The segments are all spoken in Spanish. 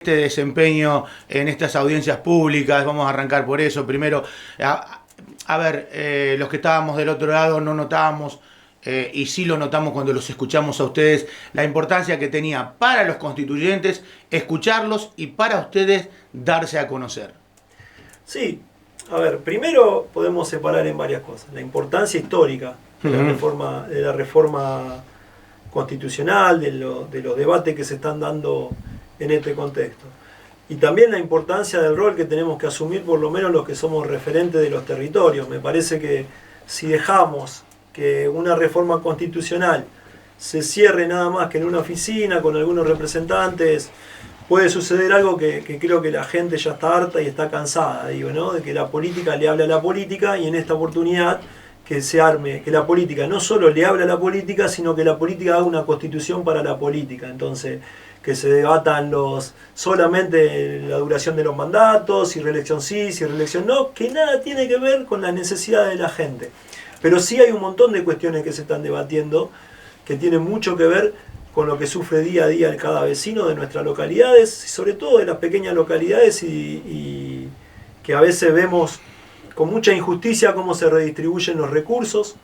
este desempeño en estas audiencias públicas. Vamos a arrancar por eso. Primero, los que estábamos del otro lado no notábamos, y sí lo notamos cuando los escuchamos a ustedes, la importancia que tenía para los constituyentes escucharlos y para ustedes darse a conocer. Sí, primero podemos separar en varias cosas. La importancia histórica de la reforma constitucional, de los debates que se están dando en este contexto. Y también la importancia del rol que tenemos que asumir, por lo menos los que somos referentes de los territorios. Me parece que si dejamos que una reforma constitucional se cierre nada más que en una oficina con algunos representantes, puede suceder algo que creo que la gente ya está harta y está cansada, ¿no? De que la política le hable a la política, y en esta oportunidad que se arme, que la política no solo le hable a la política, sino que la política haga una constitución para la política. Entonces, que se debatan solamente la duración de los mandatos, si reelección sí, si reelección no, que nada tiene que ver con las necesidades de la gente. Pero sí hay un montón de cuestiones que se están debatiendo que tienen mucho que ver con lo que sufre día a día cada vecino de nuestras localidades, sobre todo de las pequeñas localidades, y que a veces vemos con mucha injusticia cómo se redistribuyen los recursos,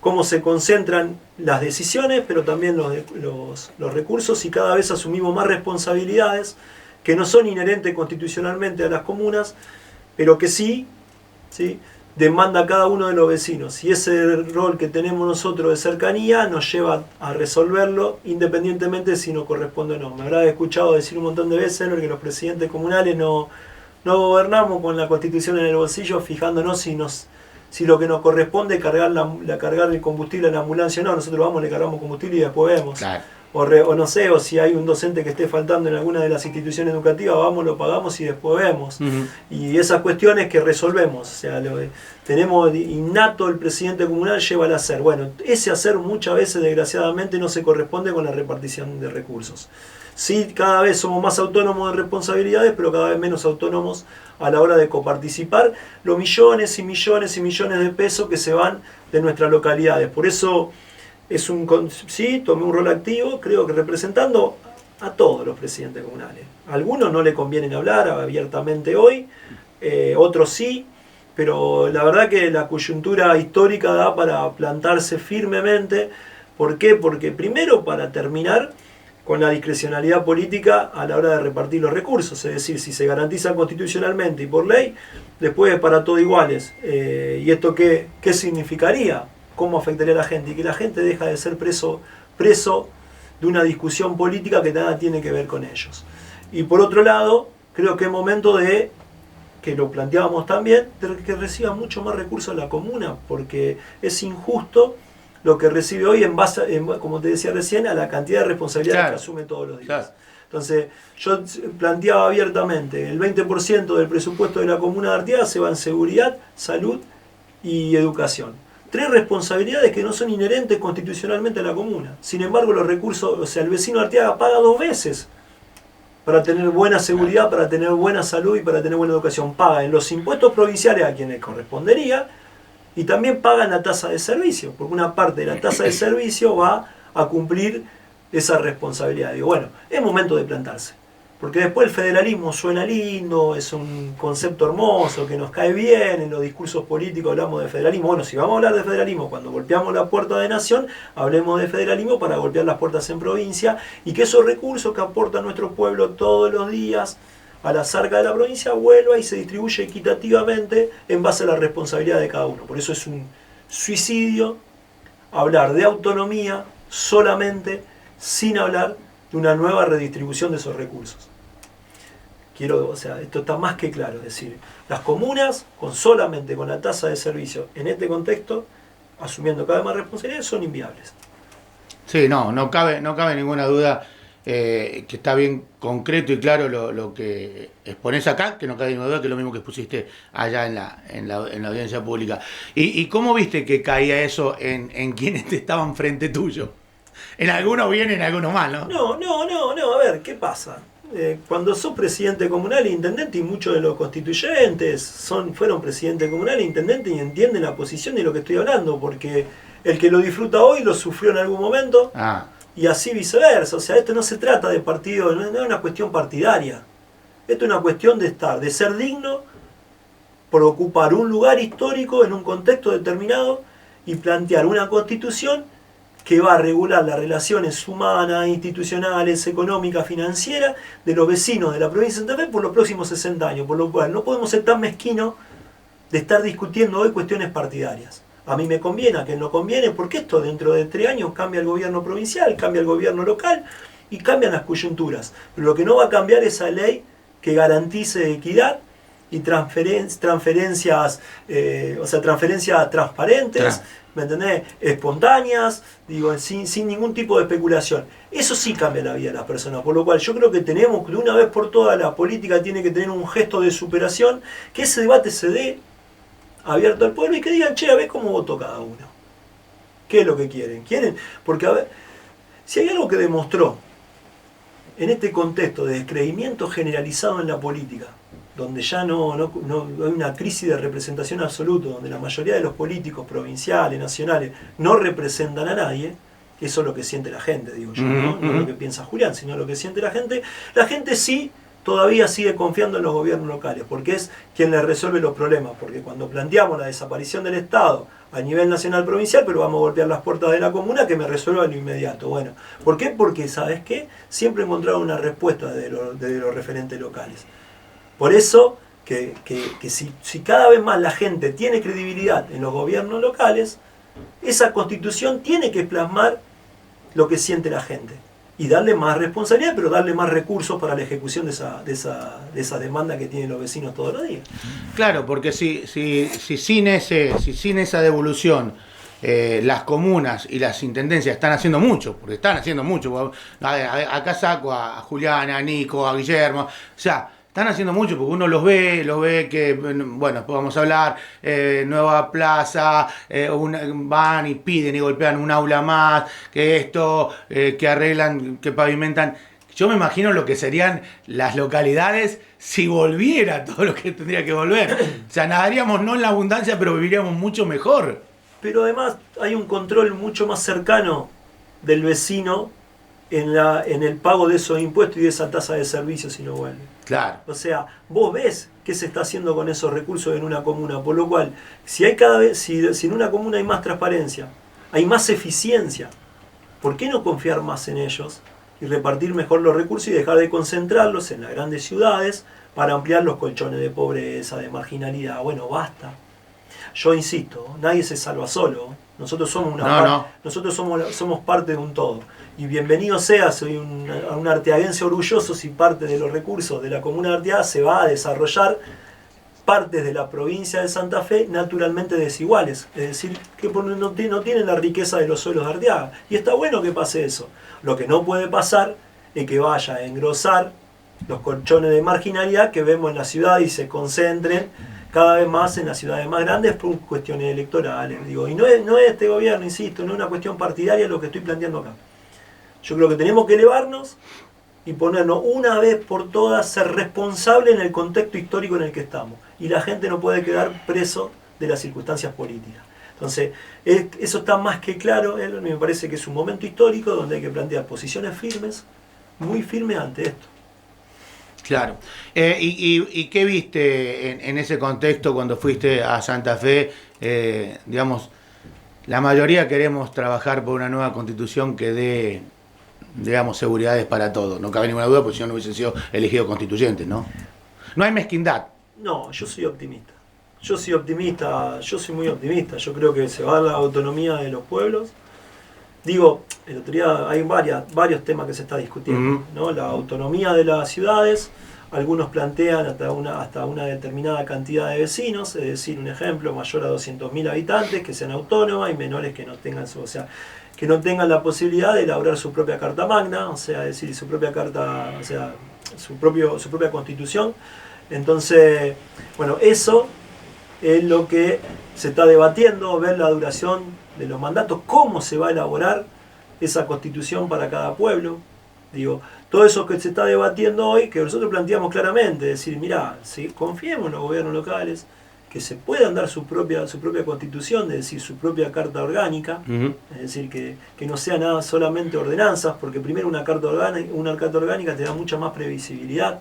cómo se concentran las decisiones, pero también los recursos, y cada vez asumimos más responsabilidades que no son inherentes constitucionalmente a las comunas, pero que sí demanda a cada uno de los vecinos. Y ese rol que tenemos nosotros de cercanía nos lleva a resolverlo independientemente de si nos corresponde o no. Me habrá escuchado decir un montón de veces que los presidentes comunales no gobernamos con la Constitución en el bolsillo, fijándonos si lo que nos corresponde es cargar el combustible a la ambulancia. No, nosotros vamos, le cargamos combustible y después vemos. Claro. O no sé, o si hay un docente que esté faltando en alguna de las instituciones educativas, vamos, lo pagamos y después vemos. Y esas cuestiones que resolvemos, o sea, tenemos innato, el presidente comunal lleva al hacer. Bueno, ese hacer muchas veces, desgraciadamente, no se corresponde con la repartición de recursos. Sí, cada vez somos más autónomos de responsabilidades, pero cada vez menos autónomos a la hora de coparticipar los millones y millones y millones de pesos que se van de nuestras localidades. Por eso tomé un rol activo, creo que representando a todos los presidentes comunales. A algunos no le conviene hablar abiertamente hoy, otros sí, pero la verdad que la coyuntura histórica da para plantarse firmemente. ¿Por qué? Porque primero, para terminar con la discrecionalidad política a la hora de repartir los recursos, es decir, si se garantiza constitucionalmente y por ley, después es para todos iguales. ¿Y esto qué significaría? ¿Cómo afectaría a la gente? Y que la gente deja de ser preso de una discusión política que nada tiene que ver con ellos. Y por otro lado, creo que es momento de, que lo planteábamos también, de que reciba mucho más recursos la comuna, porque es injusto lo que recibe hoy en base, como te decía recién, a la cantidad de responsabilidades que asume todos los días. Claro. Entonces, yo planteaba abiertamente, el 20% del presupuesto de la comuna de Arteaga se va en seguridad, salud y educación. 3 responsabilidades que no son inherentes constitucionalmente a la comuna. Sin embargo, los recursos, o sea, el vecino de Arteaga paga 2 veces para tener buena seguridad, para tener buena salud y para tener buena educación. Paga en los impuestos provinciales a quienes correspondería, y también pagan la tasa de servicio, porque una parte de la tasa de servicio va a cumplir esa responsabilidad. Digo, bueno, es momento de plantarse, porque después el federalismo suena lindo, es un concepto hermoso, que nos cae bien, en los discursos políticos hablamos de federalismo. Bueno, si vamos a hablar de federalismo, cuando golpeamos la puerta de nación, hablemos de federalismo para golpear las puertas en provincia, y que esos recursos que aporta nuestro pueblo todos los días a la arca de la provincia vuelva y se distribuye equitativamente en base a la responsabilidad de cada uno. Por eso es un suicidio hablar de autonomía solamente sin hablar de una nueva redistribución de esos recursos. Esto está más que claro, es decir, las comunas solamente con la tasa de servicio en este contexto, asumiendo cada vez más responsabilidades, son inviables. Sí, no cabe ninguna duda. Que está bien concreto y claro lo que exponés acá, que no cabe ninguna duda que es lo mismo que expusiste allá en la audiencia pública. ¿Y cómo viste que caía eso en quienes estaban frente tuyo? En algunos bien, en algunos mal, ¿no? No, a ver, ¿qué pasa? Cuando sos presidente comunal e intendente, y muchos de los constituyentes fueron presidente comunal e intendente y entienden la posición de lo que estoy hablando, porque el que lo disfruta hoy lo sufrió en algún momento. Y así viceversa. O sea, esto no se trata de partido, no es una cuestión partidaria. Esto es una cuestión de ser digno, por ocupar un lugar histórico en un contexto determinado y plantear una constitución que va a regular las relaciones humanas, institucionales, económicas, financieras de los vecinos de la provincia de Santa Fe por los próximos 60 años, por lo cual no podemos ser tan mezquinos de estar discutiendo hoy cuestiones partidarias. A mí me conviene, a quien no conviene, porque esto dentro de 3 años cambia el gobierno provincial, cambia el gobierno local y cambian las coyunturas. Pero lo que no va a cambiar es esa ley que garantice equidad y transferencias transparentes, ¿me entendés? Espontáneas, digo, sin ningún tipo de especulación. Eso sí cambia la vida de las personas, por lo cual yo creo que tenemos, de una vez por todas, la política tiene que tener un gesto de superación, que ese debate se dé abierto al pueblo y que digan, che, a ver cómo votó cada uno. ¿Qué es lo que quieren? Porque, a ver, si hay algo que demostró en este contexto de descreimiento generalizado en la política, donde ya no hay una crisis de representación absoluta, donde la mayoría de los políticos provinciales, nacionales, no representan a nadie, eso es lo que siente la gente, digo yo, ¿no? No lo que piensa Julián, sino lo que siente la gente sí todavía sigue confiando en los gobiernos locales, porque es quien les resuelve los problemas, porque cuando planteamos la desaparición del Estado a nivel nacional provincial, pero vamos a golpear las puertas de la comuna que me resuelva lo inmediato. Bueno, ¿por qué? Porque, ¿sabes qué? Siempre encontraron una respuesta de los referentes locales. Por eso, que si cada vez más la gente tiene credibilidad en los gobiernos locales, esa constitución tiene que plasmar lo que siente la gente y darle más responsabilidad, pero darle más recursos para la ejecución de esa demanda que tienen los vecinos todos los días. Claro, porque si sin esa devolución las comunas y las intendencias están haciendo mucho, porque están haciendo mucho. Acá saco a Julián, a Nico, a Guillermo, o sea, están haciendo mucho porque uno los ve que, bueno, después vamos a hablar, nueva plaza, van y piden y golpean un aula más, que esto, que arreglan, que pavimentan. Yo me imagino lo que serían las localidades si volviera todo lo que tendría que volver. O sea, nadaríamos no en la abundancia, pero viviríamos mucho mejor. Pero además hay un control mucho más cercano del vecino en el pago de esos impuestos y de esa tasa de servicios si no vuelve. Claro. O sea, vos ves qué se está haciendo con esos recursos en una comuna, por lo cual, si en una comuna hay más transparencia, hay más eficiencia, ¿por qué no confiar más en ellos y repartir mejor los recursos y dejar de concentrarlos en las grandes ciudades para ampliar los colchones de pobreza, de marginalidad? Bueno, basta. Yo insisto, nadie se salva solo. Nosotros somos nosotros somos parte de un todo. Y bienvenido sea, soy un arteaguense orgulloso si parte de los recursos de la comuna de Arteaga se va a desarrollar partes de la provincia de Santa Fe naturalmente desiguales. Es decir, que no tienen la riqueza de los suelos de Arteaga. Y está bueno que pase eso. Lo que no puede pasar es que vaya a engrosar los colchones de marginalidad que vemos en la ciudad y se concentren cada vez más en las ciudades más grandes por cuestiones electorales. Digo, y no es este gobierno, insisto, no es una cuestión partidaria lo que estoy planteando acá. Yo creo que tenemos que elevarnos y ponernos una vez por todas, ser responsables en el contexto histórico en el que estamos. Y la gente no puede quedar preso de las circunstancias políticas. Entonces, eso está más que claro. Me parece que es un momento histórico donde hay que plantear posiciones firmes, muy firmes ante esto. Claro. ¿Y qué viste en ese contexto cuando fuiste a Santa Fe? Digamos, la mayoría queremos trabajar por una nueva constitución que dé, digamos, seguridades para todos. No cabe ninguna duda, porque si no, no hubiesen sido elegidos constituyentes, ¿no? No hay mezquindad. No, yo soy optimista. Yo soy muy optimista. Yo creo que se va a dar la autonomía de los pueblos. Digo, el otro día hay varios temas que se está discutiendo, ¿no? La autonomía de las ciudades, algunos plantean hasta una determinada cantidad de vecinos, es decir, un ejemplo, mayor a 200.000 habitantes, que sean autónomas y menores que no tengan que no tengan la posibilidad de elaborar su propia carta magna, o sea, es decir, su propia carta, o sea, su propia constitución. Entonces, bueno, eso es lo que se está debatiendo, ver la duración de los mandatos, cómo se va a elaborar esa constitución para cada pueblo. Digo, todo eso que se está debatiendo hoy, que nosotros planteamos claramente, decir, mirá, si confiemos en los gobiernos locales, que se puedan dar su propia constitución, es decir, su propia carta orgánica, es decir, que no sea nada solamente ordenanzas, porque primero una carta orgánica te da mucha más previsibilidad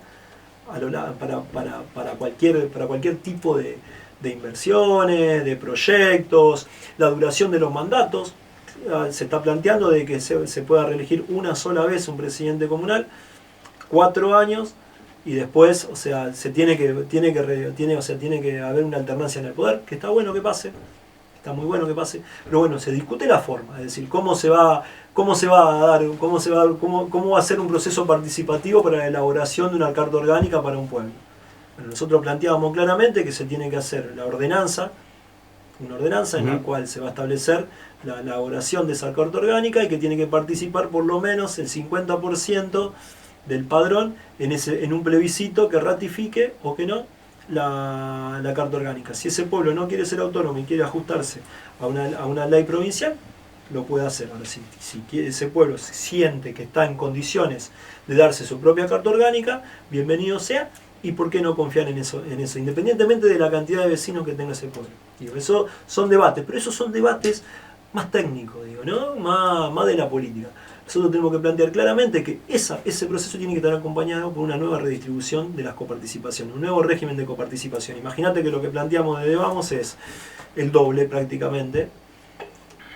para cualquier tipo de inversiones, de proyectos, la duración de los mandatos. Se está planteando de que se pueda reelegir una sola vez un presidente comunal, 4 años, y después, o sea, tiene que haber una alternancia en el poder, que está bueno que pase, está muy bueno que pase, pero bueno, se discute la forma, es decir, cómo va a ser un proceso participativo para la elaboración de una carta orgánica para un pueblo. Bueno, nosotros planteábamos claramente que se tiene que hacer una ordenanza en la cual se va a establecer la elaboración de esa carta orgánica y que tiene que participar por lo menos el 50% del padrón en un plebiscito que ratifique o que no la carta orgánica. Si ese pueblo no quiere ser autónomo y quiere ajustarse a una ley provincial, lo puede hacer. Ahora, si ese pueblo siente que está en condiciones de darse su propia carta orgánica, bienvenido sea. ¿Y por qué no confiar en eso, independientemente de la cantidad de vecinos que tenga ese pueblo? Digo, eso son debates, pero esos son debates más técnicos, digo, ¿no? Más de la política. Nosotros tenemos que plantear claramente que ese proceso tiene que estar acompañado por una nueva redistribución de las coparticipaciones, un nuevo régimen de coparticipación. Imagínate que lo que planteamos desde Vamos es el doble prácticamente.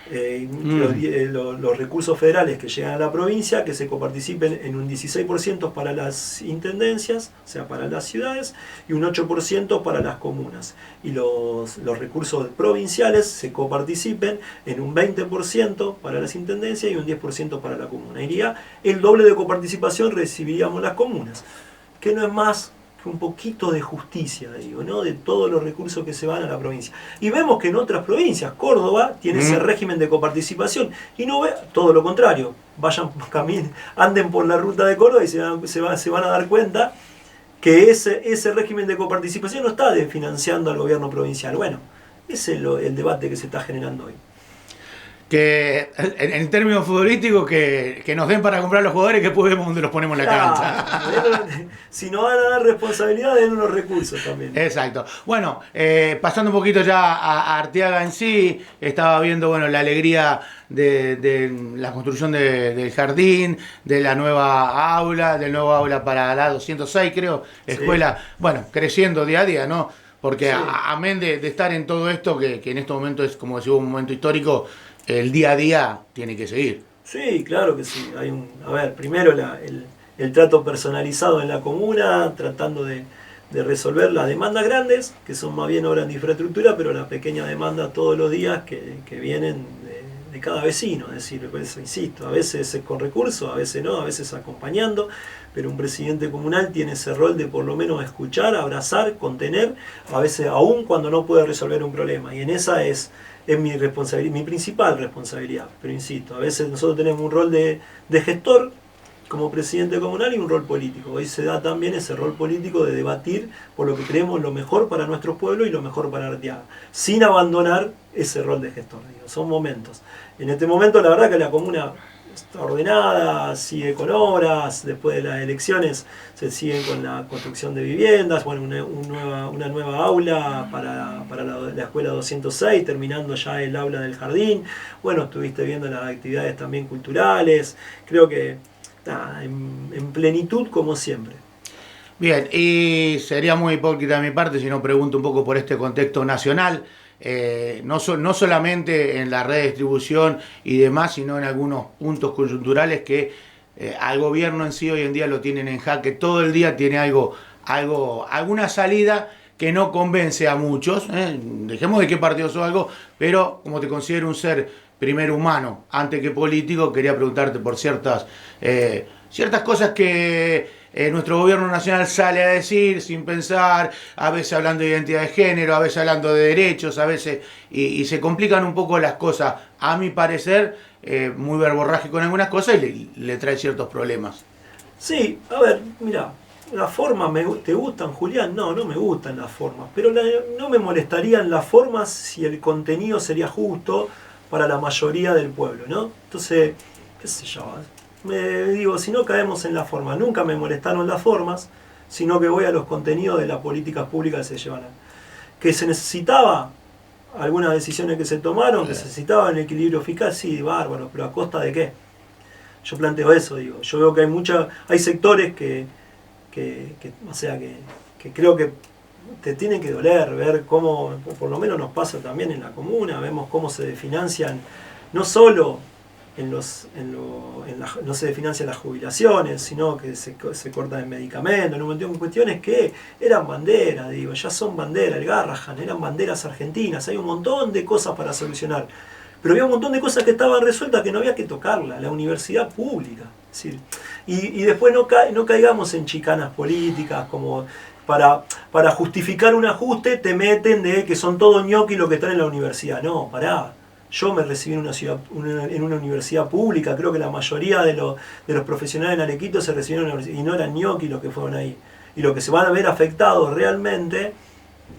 Los recursos federales que llegan a la provincia, que se coparticipen en un 16% para las intendencias, o sea, para las ciudades, y un 8% para las comunas. Y los recursos provinciales se coparticipen en un 20% para las intendencias y un 10% para la comuna. Iría el doble de coparticipación, recibiríamos las comunas, que no es más un poquito de justicia, digo, ¿no? De todos los recursos que se van a la provincia. Y vemos que en otras provincias, Córdoba tiene ese régimen de coparticipación, y no ve todo lo contrario. Anden por la ruta de Córdoba y se van a dar cuenta que ese régimen de coparticipación no está financiando al gobierno provincial. Bueno, ese es el debate que se está generando hoy. Que en términos futbolísticos que nos den para comprar los jugadores, que después vemos dónde los ponemos en la cancha. Si nos van a dar responsabilidad, den unos recursos también. Exacto. Bueno, pasando un poquito ya a Arteaga en sí, estaba viendo la alegría de la construcción del jardín, de la nueva aula, del nuevo aula para la 206, creo, escuela, sí. Creciendo día a día, ¿no? Porque sí. Amén de estar en todo esto, que en este momento es, como decimos, un momento histórico, el día a día tiene que seguir. Sí, claro que sí. Primero el trato personalizado en la comuna, tratando de resolver las demandas grandes, que son más bien obras de infraestructura, pero la pequeña demanda todos los días que vienen de cada vecino. Es decir, pues, insisto, a veces es con recursos, a veces no, a veces acompañando, pero un presidente comunal tiene ese rol de por lo menos escuchar, abrazar, contener, a veces aún cuando no puede resolver un problema. Y en esa es mi responsabilidad, mi principal responsabilidad. Pero insisto, a veces nosotros tenemos un rol de gestor como presidente comunal y un rol político. Hoy se da también ese rol político de debatir por lo que creemos lo mejor para nuestro pueblo y lo mejor para Arteaga, sin abandonar ese rol de gestor. Son momentos. En este momento la verdad que la comuna está ordenada, sigue con obras, después de las elecciones se siguen con la construcción de viviendas, una nueva aula para la escuela 206, terminando ya el aula del jardín. Estuviste viendo las actividades también culturales, creo que en plenitud como siempre. Bien, y sería muy hipócrita de mi parte si no pregunto un poco por este contexto nacional. No solamente en la redistribución y demás, sino en algunos puntos coyunturales que al gobierno en sí hoy en día lo tienen en jaque. Todo el día tiene alguna salida que no convence a muchos. Dejemos de qué partido sos algo, pero como te considero un ser primero humano antes que político, quería preguntarte por ciertas cosas que nuestro gobierno nacional sale a decir sin pensar, a veces hablando de identidad de género, a veces hablando de derechos, a veces, y se complican un poco las cosas, a mi parecer, muy verborrágico en algunas cosas y le trae ciertos problemas. Sí, mira, las formas, ¿te gustan, Julián? No me gustan las formas, pero no me molestarían las formas si el contenido sería justo para la mayoría del pueblo, ¿no? Entonces, qué sé yo, si no caemos en la forma, nunca me molestaron las formas, sino que voy a los contenidos de las políticas públicas que se llevan. Que se necesitaba algunas decisiones que se tomaron, que se necesitaba un equilibrio fiscal, sí, bárbaro, pero ¿a costa de qué? Yo planteo eso, yo veo que hay sectores que o sea, que creo que te tiene que doler ver cómo, por lo menos nos pasa también en la comuna, vemos cómo se desfinancian, no solo no se desfinancian las jubilaciones, sino que se cortan el medicamento, en un montón de cuestiones que eran banderas, digo, ya son banderas, el Garrahan, eran banderas argentinas, hay un montón de cosas para solucionar. Pero había un montón de cosas que estaban resueltas que no había que tocarla, la universidad pública. Es decir, y después no caigamos en chicanas políticas, como para justificar un ajuste te meten de que son todos ñoquis los que están en la universidad. No, pará. Yo me recibí en una universidad pública, creo que la mayoría de los profesionales en Arequito se recibieron en la universidad, y no eran ñoquis los que fueron ahí. Y lo que se van a ver afectados realmente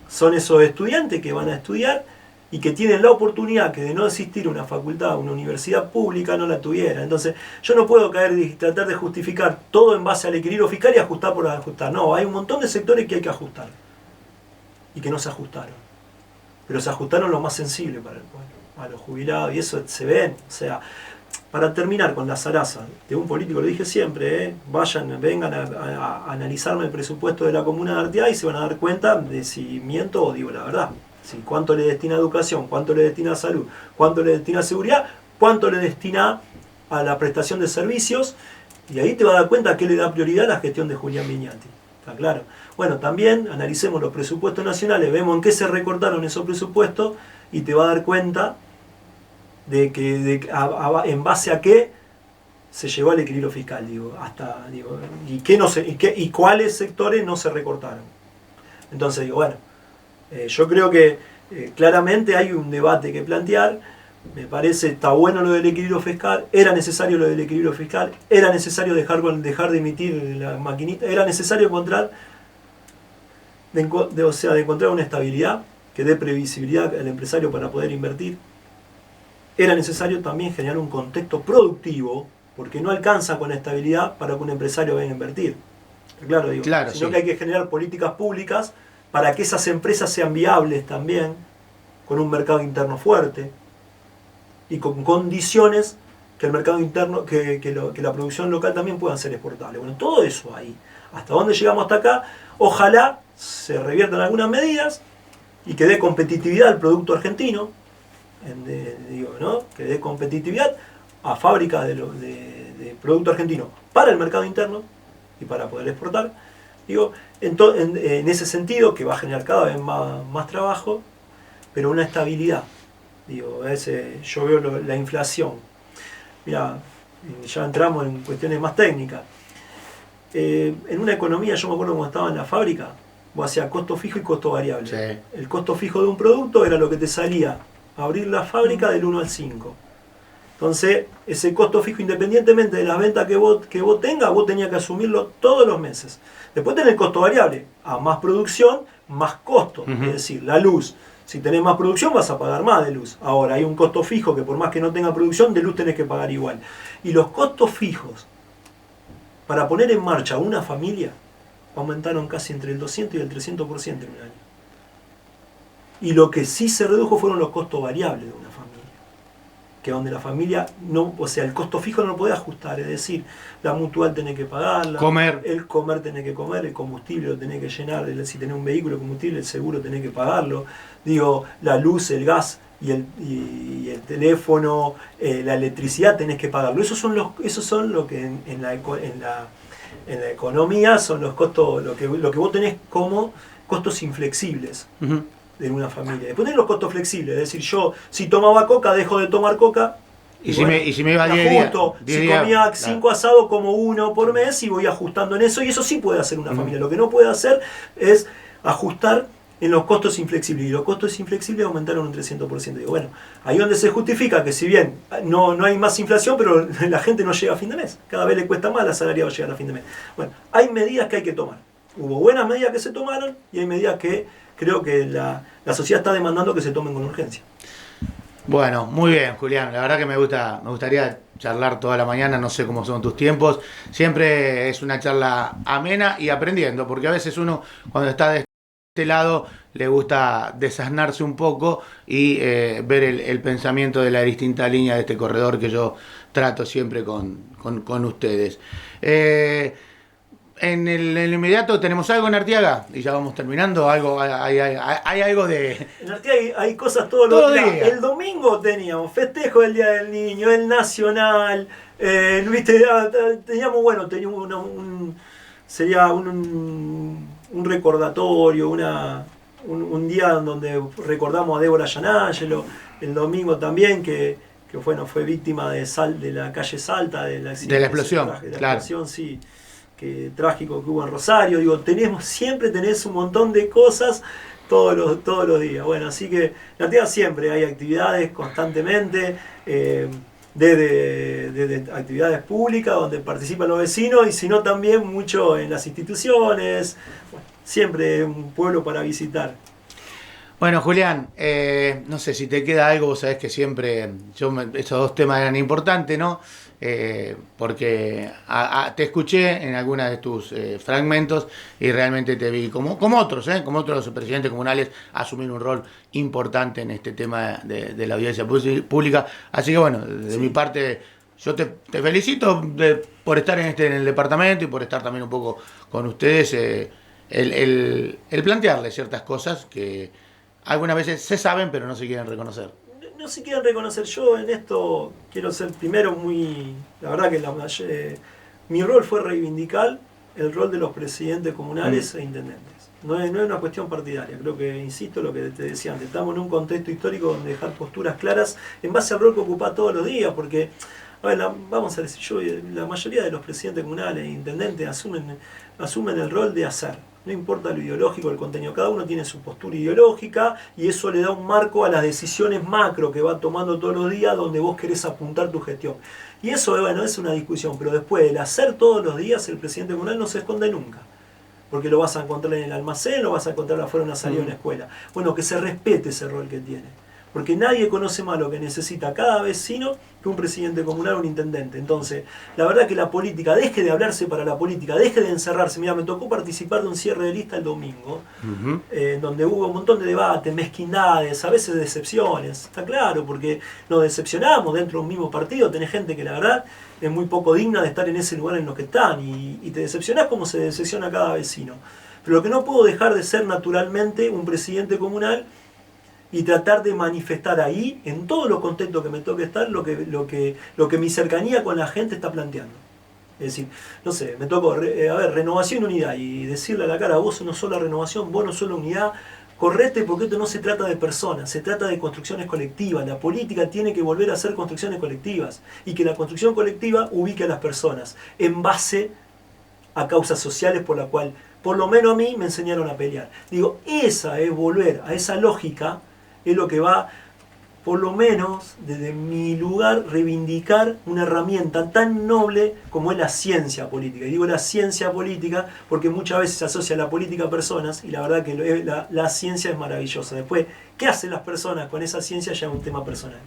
son esos estudiantes que van a estudiar y que tienen la oportunidad que de no existir una facultad, una universidad pública, no la tuviera. Entonces, yo no puedo caer y tratar de justificar todo en base al equilibrio fiscal y ajustar por ajustar. No, hay un montón de sectores que hay que ajustar y que no se ajustaron. Pero se ajustaron lo más sensible para el pueblo, a los jubilados, y eso se ven. O sea, para terminar con la zaraza de un político, lo dije siempre, vengan a analizarme el presupuesto de la comuna de Artigas y se van a dar cuenta de si miento o digo la verdad. ¿Sí? Cuánto le destina a educación, cuánto le destina a salud, cuánto le destina a seguridad, cuánto le destina a la prestación de servicios, y ahí te vas a dar cuenta que le da prioridad a la gestión de Julián Viñati. ¿Está claro? Bueno, también analicemos los presupuestos nacionales, vemos en qué se recortaron esos presupuestos y te vas a dar cuenta de que en base a qué se llegó al equilibrio fiscal, y cuáles sectores no se recortaron. Entonces digo, bueno, yo creo que claramente hay un debate que plantear. Me parece, está bueno lo del equilibrio fiscal, era necesario lo del equilibrio fiscal, era necesario dejar de emitir la maquinita, era necesario encontrar una estabilidad que dé previsibilidad al empresario para poder invertir. Era necesario también generar un contexto productivo, porque no alcanza con estabilidad para que un empresario venga a invertir. Claro, sino sí, que hay que generar políticas públicas para que esas empresas sean viables también, con un mercado interno fuerte y con condiciones que el mercado interno, que la producción local también puedan ser exportables. Bueno, todo eso ahí. ¿Hasta dónde llegamos hasta acá? Ojalá se reviertan algunas medidas y que dé competitividad al producto argentino, que dé competitividad a fábricas de producto argentino para el mercado interno y para poder exportar. En ese sentido, que va a generar cada vez más trabajo, pero una estabilidad. Yo veo la inflación. Mira, ya entramos en cuestiones más técnicas. En una economía, yo me acuerdo cuando estaba en la fábrica, vos hacías costo fijo y costo variable. Sí. El costo fijo de un producto era lo que te salía a abrir la fábrica del 1 al 5. Entonces, ese costo fijo, independientemente de las ventas que vos tengas, vos tenías que asumirlo todos los meses. Después tenés el costo variable. A más producción, más costo. Es decir, la luz. Si tenés más producción, vas a pagar más de luz. Ahora, hay un costo fijo que por más que no tenga producción, de luz tenés que pagar igual. Y los costos fijos, para poner en marcha una familia, aumentaron casi entre el 200 y el 300% en un año. Y lo que sí se redujo fueron los costos variables de una familia. Que donde la familia, el costo fijo no lo podés ajustar, es decir, la mutual tenés que pagarla, el comer tenés que comer, el combustible lo tenés que llenar, si tenés un vehículo de combustible, el seguro tenés que pagarlo, la luz, el gas y el teléfono, la electricidad tenés que pagarlo. Esos son lo que en la economía son los costos, lo que vos tenés como costos inflexibles. De una familia. Después tenés los costos flexibles, es decir, yo si tomaba coca, dejo de tomar coca. Y si me iba a 10 días. Si comía 5 asados, como uno por mes y voy ajustando en eso, y eso sí puede hacer una familia. Lo que no puede hacer es ajustar en los costos inflexibles, y los costos inflexibles aumentaron un 300%. Bueno, ahí donde se justifica que si bien no hay más inflación, pero la gente no llega a fin de mes. Cada vez le cuesta más al asalariado llegar a fin de mes. Bueno, hay medidas que hay que tomar. Hubo buenas medidas que se tomaron y hay medidas que creo que la sociedad está demandando que se tomen con urgencia. Bueno, muy bien, Julián. La verdad que me gustaría charlar toda la mañana, no sé cómo son tus tiempos. Siempre es una charla amena y aprendiendo, porque a veces uno, cuando está de este lado, le gusta desasnarse un poco y ver el pensamiento de la distinta línea de este corredor que yo trato siempre con ustedes. en el inmediato tenemos algo en Arteaga y ya vamos terminando. Hay algo de. En Arteaga hay cosas todos los días. El domingo teníamos festejo del Día del Niño, el Nacional. ¿Viste? Teníamos sería un recordatorio, un día donde recordamos a Débora Yanangelo. El domingo también que fue víctima de la calle Salta, de la explosión. Claro. Sí. Que trágico que hubo en Rosario. Digo, siempre tenés un montón de cosas todos los días. Bueno, así que en Arteaga siempre hay actividades constantemente, desde actividades públicas donde participan los vecinos y sino también mucho en las instituciones. Bueno, siempre un pueblo para visitar. Bueno, Julián, no sé si te queda algo, vos sabés que siempre esos dos temas eran importantes, ¿no? Porque te escuché en algunos de tus fragmentos y realmente te vi como otros presidentes comunales asumir un rol importante en este tema de la audiencia pública. Así que bueno, de mi parte yo te felicito por estar en el departamento y por estar también un poco con ustedes, el plantearles ciertas cosas que algunas veces se saben pero no se quieren reconocer. No se quieren reconocer. Yo en esto quiero ser primero la verdad que mi rol fue reivindicar el rol de los presidentes comunales e intendentes. No es una cuestión partidaria, creo que, insisto, lo que te decía antes, estamos en un contexto histórico donde dejar posturas claras en base al rol que ocupa todos los días, porque, a ver, vamos a decir, la mayoría de los presidentes comunales e intendentes asumen el rol de hacer. No importa lo ideológico, el contenido, cada uno tiene su postura ideológica y eso le da un marco a las decisiones macro que va tomando todos los días donde vos querés apuntar tu gestión. Y eso, bueno, es una discusión, pero después el hacer todos los días, el presidente comunal no se esconde nunca. Porque lo vas a encontrar en el almacén, lo vas a encontrar afuera en una salida de una escuela. Bueno, que se respete ese rol que tiene. Porque nadie conoce más lo que necesita cada vecino que un presidente comunal o un intendente. Entonces, la verdad que la política, deje de hablarse para la política, deje de encerrarse. Mira, me tocó participar de un cierre de lista el domingo, donde hubo un montón de debates, mezquindades, a veces decepciones. Está claro, porque nos decepcionamos dentro de un mismo partido. Tenés gente que la verdad es muy poco digna de estar en ese lugar en los que están. Y te decepcionás como se decepciona cada vecino. Pero lo que no puedo dejar de ser naturalmente un presidente comunal y tratar de manifestar ahí, en todos los contextos que me toque estar, lo que mi cercanía con la gente está planteando. Es decir, no sé, me tocó, renovación y unidad, y decirle a la cara, vos no sos la renovación, vos no sos la unidad, correte porque esto no se trata de personas, se trata de construcciones colectivas. La política tiene que volver a ser construcciones colectivas, y que la construcción colectiva ubique a las personas en base a causas sociales por la cual, por lo menos a mí, me enseñaron a pelear. Digo, esa es volver a esa lógica, es lo que va, por lo menos, desde mi lugar, reivindicar una herramienta tan noble como es la ciencia política. Y digo la ciencia política porque muchas veces se asocia la política a personas y la verdad que la ciencia es maravillosa. Después, ¿qué hacen las personas con esa ciencia? Ya es un tema personal.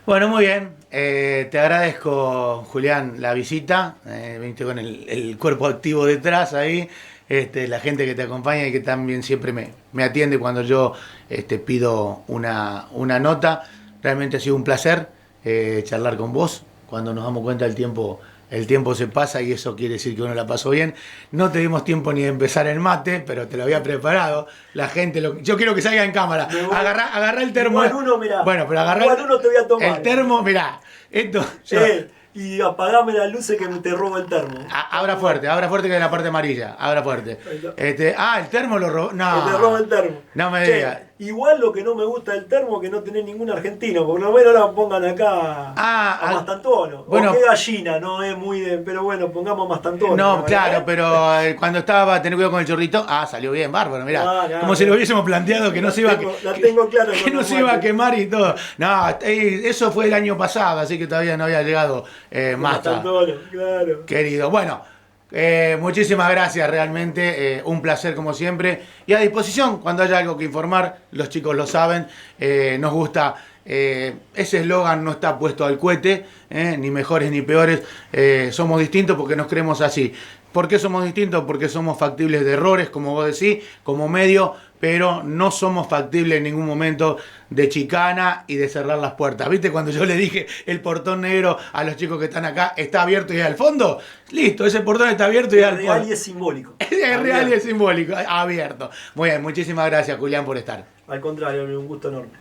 Bueno, muy bien. Te agradezco, Julián, la visita. Viniste con el cuerpo activo detrás ahí. La gente que te acompaña y que también siempre me atiende cuando yo pido una nota. Realmente ha sido un placer charlar con vos. Cuando nos damos cuenta el tiempo se pasa y eso quiere decir que uno la pasó bien. No te dimos tiempo ni de empezar el mate, pero te lo había preparado. La gente, yo quiero que salga en cámara. Agarrá el termo. Bueno, pero agarrá uno te voy a tomar. El termo, mirá. Esto... Y apagame las luces que te robo el termo. Abra fuerte que es la parte amarilla. Abra fuerte. El termo lo robó. No. Te robo el termo. No me digas. Igual lo que no me gusta del termo es que no tenés ningún argentino. Por lo menos ahora pongan acá a Mastantuono. Bueno, o qué gallina, no es muy de. Pero bueno, pongamos a Mastantuono. No, claro, pero cuando estaba, tener cuidado con el chorrito. Salió bien, bárbaro, mirá. Como si lo hubiésemos planteado que no se iba que no se iba a quemar y todo. No, eso fue el año pasado, así que todavía no había llegado Mastantuono, claro. Querido. Bueno. Muchísimas gracias, realmente un placer como siempre y a disposición cuando haya algo que informar, los chicos lo saben, nos gusta, ese eslogan no está puesto al cohete, ni mejores ni peores, somos distintos porque nos creemos así. ¿Por qué somos distintos? Porque somos factibles de errores, como vos decís, como medio, pero no somos factibles en ningún momento de chicana y de cerrar las puertas. ¿Viste cuando yo le dije el portón negro a los chicos que están acá está abierto y es al fondo? Listo, ese portón está abierto y es al fondo. Es real y es simbólico. Es real y es simbólico, abierto. Muy bien, muchísimas gracias, Julián, por estar. Al contrario, un gusto enorme.